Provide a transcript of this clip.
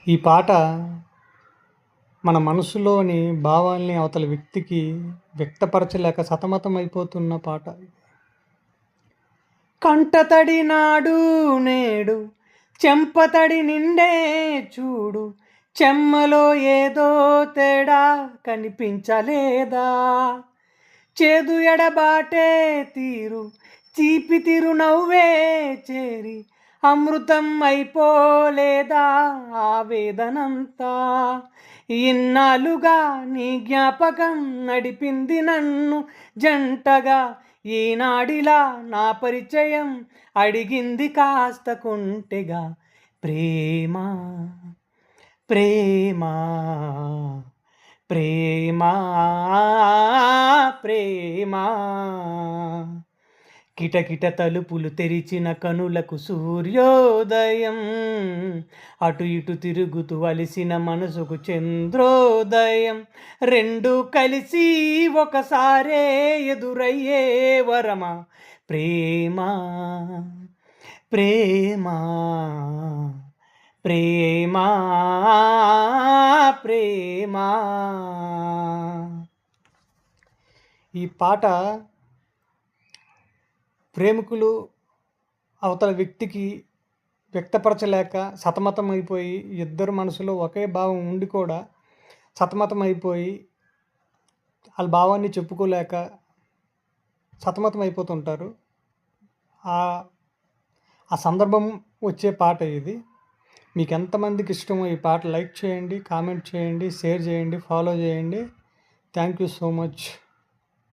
ఈ పాట మన మనసులోని భావాల్ని అవతల వ్యక్తికి వ్యక్తపరచలేక సతమతమైపోతున్న పాట. కంటతడి నాడు నేడు చెంపతడి నిండే చూడు, చెమ్మలో ఏదో తేడా కనిపించలేదా? చేదు ఎడబాటే తీరు, తీపి తీరు నవ్వే చేరి అమృతం అయిపోలేదా ఆవేదనంతా? ఇన్నాళ్ళుగా నీ జ్ఞాపకం నడిపింది నన్ను జంటగా, ఈనాడిలా నా పరిచయం అడిగింది కాస్త కొంటెగా. ప్రేమ ప్రేమ ప్రేమ ప్రేమ కిటకిట తలుపులు తెరిచిన కనులకు సూర్యోదయం, అటు ఇటు తిరుగుతూ అలిసిన మనసుకు చంద్రోదయం. రెండు కలిసి ఒకసారే ఎదురయ్యే వరమా? ప్రేమ ప్రేమ ప్రేమ ప్రేమ. ఈ పాట ప్రేమికులు అవతల వ్యక్తికి వ్యక్తపరచలేక సతమతమైపోయి, ఇద్దరు మనసులో ఒకే భావం ఉండి కూడా సతమతమైపోయి వాళ్ళ భావాన్ని చెప్పుకోలేక సతమతమైపోతుంటారు. ఆ సందర్భం వచ్చే పాట ఇది. మీకు ఎంతమందికి ఇష్టమో ఈ పాట లైక్ చేయండి, కామెంట్ చేయండి, షేర్ చేయండి, ఫాలో చేయండి. Thank you so much.